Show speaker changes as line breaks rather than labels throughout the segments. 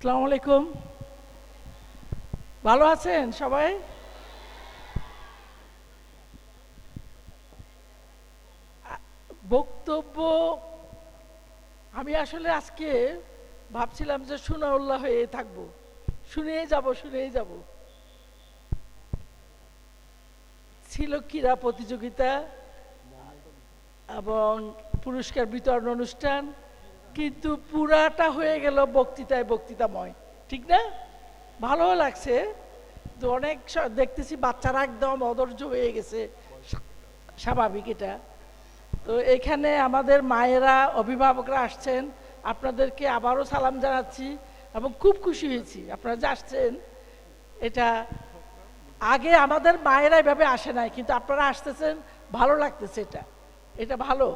আসসালামু আলাইকুম। ভালো আছেন সবাই? বক্তব্য আমি আসলে আজকে ভাবছিলাম যে সুনাউল্লাহ হয়ে থাকবো, শুনেই যাব। ছিল ক্রীড়া প্রতিযোগিতা এবং পুরস্কার বিতরণ অনুষ্ঠান, কিন্তু পুরাটা হয়ে গেল বক্তৃতাময়, ঠিক না? ভালো লাগছে। তো অনেক দেখতেছি বাচ্চারা একদম অধৈর্য হয়ে গেছে, স্বাভাবিক এটা। তো এখানে আমাদের মায়েরা, অভিভাবকরা আসছেন, আপনাদেরকে আবারও সালাম জানাচ্ছি এবং খুব খুশি হয়েছি আপনারা যে আসছেন। এটা আগে আমাদের মায়েরা এভাবে আসে নাই, কিন্তু আপনারা আসতেছেন, ভালো লাগতেছে। এটা ভালো।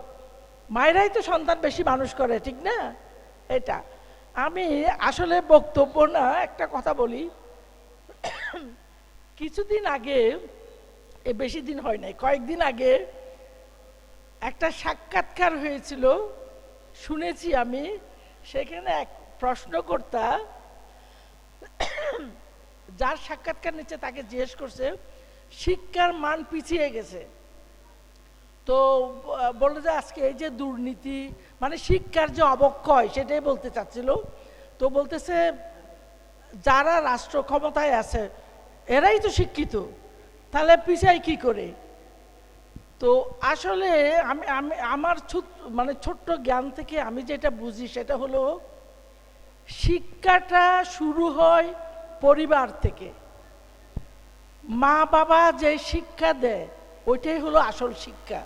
মায়েরাই তো সন্তান বেশি মানুষ করে, ঠিক না? এটা আমি আসলে বক্তব্য না, একটা কথা বলি। কিছুদিন আগে, বেশি দিন হয় নাই, কয়েকদিন আগে একটা সাক্ষাৎকার হয়েছিল, শুনেছি আমি। সেখানে এক প্রশ্নকর্তা যার সাক্ষাৎকার নিচ্ছে তাকে জিজ্ঞেস করছে শিক্ষার মান পিছিয়ে গেছে। তো বললো যে আজকে এই যে দুর্নীতি, মানে শিক্ষার যে অবক্ষয়, সেটাই বলতে চাচ্ছিল। তো বলতেছে যারা রাষ্ট্র ক্ষমতায় আছে এরাই তো শিক্ষিত, তাহলে পিছায় কি করে? তো আসলে আমি আমি আমার ছোট্ট জ্ঞান থেকে আমি যেটা বুঝি সেটা হলো, শিক্ষাটা শুরু হয় পরিবার থেকে। মা বাবা যে শিক্ষা দেয় ওইটাই হলো আসল শিক্ষা।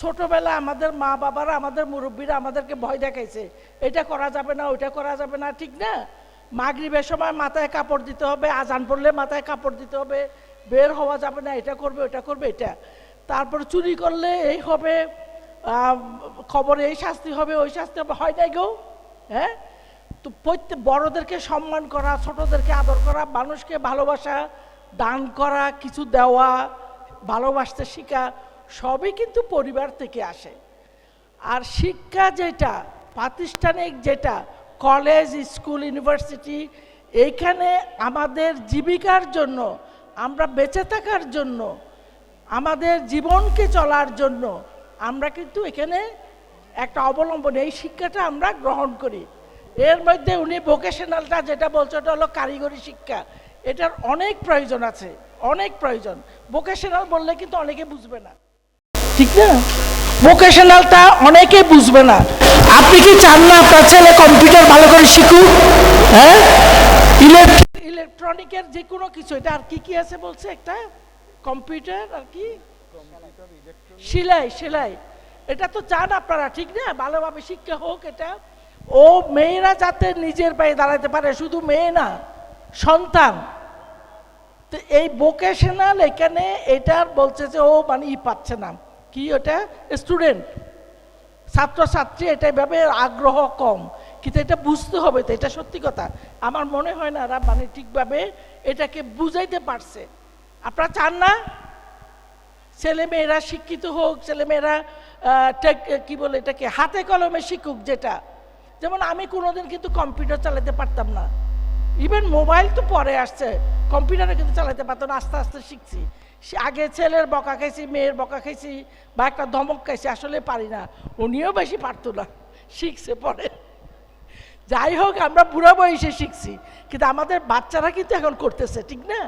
ছোটবেলা আমাদের মা বাবারা, আমাদের মুরব্বীরা আমাদেরকে ভয় দেখাইছে, এটা করা যাবে না, ওইটা করা যাবে না, ঠিক না? মাগরিবের সময় মাথায় কাপড় দিতে হবে, আজান পড়লে মাথায় কাপড় দিতে হবে, বের হওয়া যাবে না, এটা করবে ওটা করবে, এটা। তারপর চুরি করলে এই হবে, খবরে এই শাস্তি হবে, ওই শাস্তি হবে, হয় নাই গো? হ্যাঁ। তো প্রত্যেক বড়দেরকে সম্মান করা, ছোটদেরকে আদর করা, মানুষকে ভালোবাসা, দান করা, কিছু দেওয়া, ভালোবাসতে শেখা, সবই কিন্তু পরিবার থেকে আসে। আর শিক্ষা যেটা প্রাতিষ্ঠানিক, যেটা কলেজ, স্কুল, ইউনিভার্সিটি, এইখানে আমাদের জীবিকার জন্য, আমরা বেঁচে থাকার জন্য, আমাদের জীবনকে চলার জন্য আমরা কিন্তু এখানে একটা অবলম্বন, এই শিক্ষাটা আমরা গ্রহণ করি। এর মধ্যে উনি ভোকেশনালটা যেটা বলছে ওটা হলো কারিগরি শিক্ষা, এটার অনেক প্রয়োজন আছে, অনেক প্রয়োজন। ভোকেশনাল বললে কিন্তু অনেকে বুঝবে না, ঠিক না? ভোকেশনালটা অনেকে বুঝবে না। আপনি কি চান না আপনার ছেলে কম্পিউটার ভালো করে শিখুক? হ্যাঁ, ইলেকট্রনিকের যে কোনো কিছু, এটা আর কি কি আছে বলছে, একটা কম্পিউটার আর কি সেলাই, এটা তো চান আপনারা, ঠিক না? ভালোভাবে শিক্ষা হোক এটা। ও মেয়েরা যাতে নিজের পায়ে দাঁড়াতে পারে, শুধু মেয়ে না, সন্তান। তো এই ভোকেশনাল এখানে এটার বলছে যে ও মানে পাচ্ছে না, কি ওটা স্টুডেন্ট, ছাত্রছাত্রী, এটা এভাবে আগ্রহ কম, কিন্তু এটা বুঝতে হবে। তো এটা সত্যি কথা, আমার মনে হয় না এরা মানে ঠিকভাবে এটাকে বুঝাইতে পারছে। আপনারা চান না ছেলেমেয়েরা শিক্ষিত হোক, ছেলেমেয়েরা কি বলে এটাকে হাতে কলমে শিখুক। যেটা যেমন আমি কোনোদিন কিন্তু কম্পিউটার চালাতে পারতাম না, ইভেন মোবাইল তো পরে আসছে, কম্পিউটারে কিন্তু চালাতে পারতাম না, আস্তে আস্তে শিখছি। আগে ছেলের বকা খাইছি, মেয়ের বকা খাইছি, বা একটা ধমক খাইছি, আসলে পারি না। উনিও বেশি পারতো না, শিখছে পরে। যাই হোক, আমরা বুড়া বয়সে শিখছি, কিন্তু আমাদের বাচ্চারা কিন্তু এখন করতেছে, ঠিক না?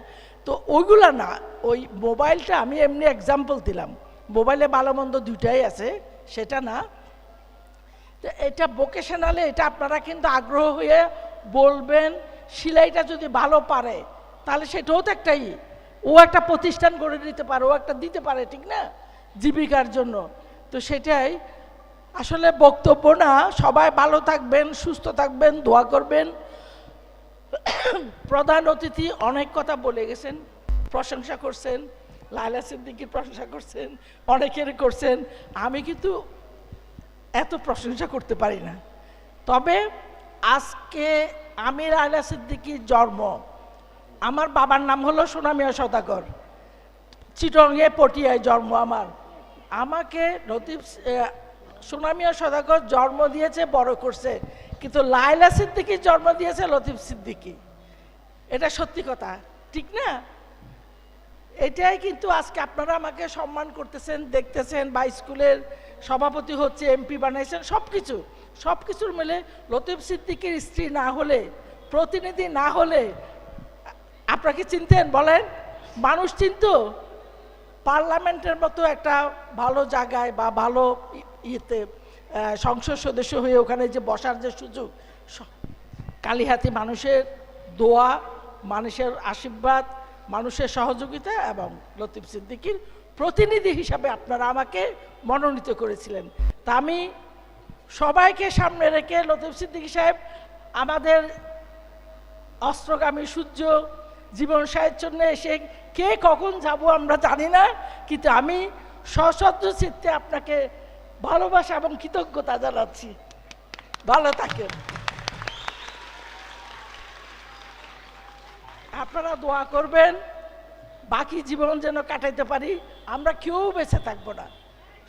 তো ওইগুলা না, ওই মোবাইলটা আমি এমনি এক্সাম্পল দিলাম, মোবাইলে ভালো মন্দ দুইটাই আছে, সেটা না। তো এটা ভোকেশনালে এটা আপনারা কিন্তু আগ্রহ হয়ে বলবেন। সেলাইটা যদি ভালো পারে তাহলে সেটাও তো একটাই, ও একটা প্রতিষ্ঠান গড়ে দিতে পারে, ও একটা দিতে পারে, ঠিক না, জীবিকার জন্য। তো সেটাই আসলে বক্তব্য না। সবাই ভালো থাকবেন, সুস্থ থাকবেন, দোয়া করবেন। প্রধান অতিথি অনেক কথা বলে গেছেন, প্রশংসা করছেন, লায়লা সিদ্দিকীর প্রশংসা করছেন, অনেকের করছেন। আমি কিন্তু এত প্রশংসা করতে পারি না। তবে আজকে আমি লায়লা সিদ্দিকীর জন্ম, আমার বাবার নাম হলো সোনামিয়া সওদাগর, চিটংয়ে পটিয়ায় জন্ম আমার। আমাকে লতিফ সুনামিয়া সদাগর জন্ম দিয়েছে, বড় করছে, কিন্তু লায়লা সিদ্দিকীর জন্ম দিয়েছে লতিফ সিদ্দিকী। এটা সত্যি কথা, ঠিক না? এটাই কিন্তু আজকে আপনারা আমাকে সম্মান করতেছেন, দেখতেছেন, বা স্কুলের সভাপতি হচ্ছে, এমপি বানাইছেন, সব কিছুর মিলে লতিফ সিদ্দিকীর স্ত্রী না হলে, প্রতিনিধি না হলে আপনাকে চিনতেন বলেন? মানুষ চিনতো? পার্লামেন্টের মতো একটা ভালো জায়গায় বা ভালো ইয়েতে সংসদ সদস্য হয়ে ওখানে যে বসার যে সুযোগ, কালিহাতি মানুষের দোয়া, মানুষের আশীর্বাদ, মানুষের সহযোগিতা এবং লতিফ সিদ্দিকীর প্রতিনিধি হিসাবে আপনারা আমাকে মনোনীত করেছিলেন। তা আমি সবাইকে সামনে রেখে, লতিফ সিদ্দিকী সাহেব আমাদের অস্ত্রগামী সূর্য, জীবন সাহিত্যে এসে কে কখন যাব আমরা জানি না, কিন্তু আমি সশ্রদ্ধ চিত্তে আপনাকে ভালোবাসা এবং কৃতজ্ঞতা জানাচ্ছি। ভালো থাকেন। আপনারা দোয়া করবেন বাকি জীবন যেন কাটাইতে পারি। আমরা কেউ বেঁচে থাকবো না,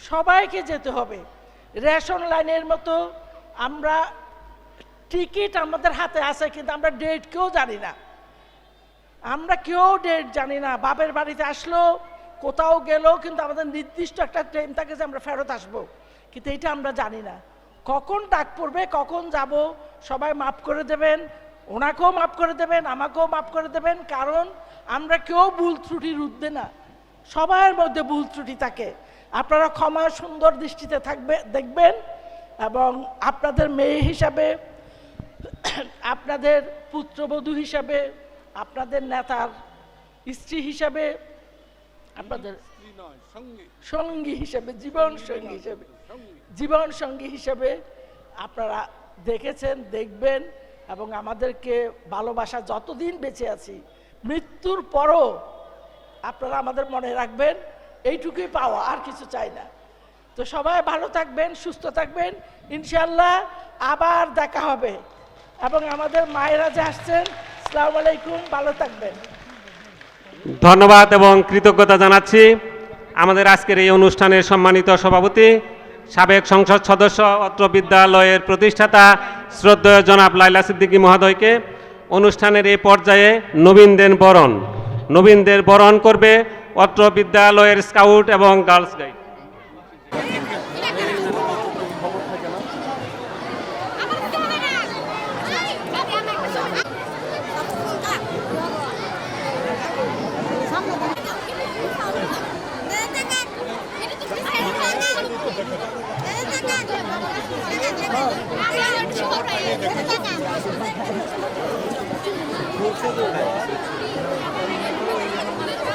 সবাইকে যেতে হবে। রেশন লাইনের মতো আমরা টিকিট আমাদের হাতে আছে, কিন্তু আমরা ডেট কেউ জানি না। আমরা কেউ ডেট জানি না। বাপের বাড়িতে আসলো, কোথাও গেল, কিন্তু আমাদের নির্দিষ্ট একটা ট্রেন থাকে যে আমরা ফেরত আসবো, কিন্তু এটা আমরা জানি না কখন ডাক পড়বে, কখন যাব। সবাই মাফ করে দেবেন, ওনাকেও মাফ করে দেবেন, আমাকেও মাফ করে দেবেন, কারণ আমরা কেউ ভুল ত্রুটির ঊর্ধ্বে না, সবার মধ্যে ভুল ত্রুটি থাকে। আপনারা ক্ষমা সুন্দর দৃষ্টিতে দেখবেন, এবং আপনাদের মেয়ে হিসাবে, আপনাদের পুত্রবধূ হিসাবে, আপনাদের নেতার স্ত্রী হিসাবে, আপনাদের সঙ্গী হিসাবে, জীবন সঙ্গী হিসাবে আপনারা দেখেছেন, দেখবেন, এবং আমাদেরকে ভালোবাসা যতদিন বেঁচে আছি, মৃত্যুর পরও আপনারা আমাদের মনে রাখবেন। এইটুকুই পাওয়া, আর কিছু চাই না। তো সবাই ভালো থাকবেন, সুস্থ থাকবেন, ইনশাল্লাহ আবার দেখা হবে। এবং আমাদের মায়েরা যে আসছেন, আসসালামু আলাইকুম, ভালো থাকবেন।
ধন্যবাদ এবং কৃতজ্ঞতা জানাচ্ছি আমাদের আজকের এই অনুষ্ঠানের সম্মানিত সভাপতি, সাবেক সংসদ সদস্য, অত্র বিদ্যালয়ের প্রতিষ্ঠাতা শ্রদ্ধেয় জনাব লায়লা সিদ্দিকী মহোদয়কে। অনুষ্ঠানের এই পর্যায়ে নবীনদের বরণ করবে অত্র বিদ্যালয়ের স্কাউট এবং গার্লস গাইড।
Gracias.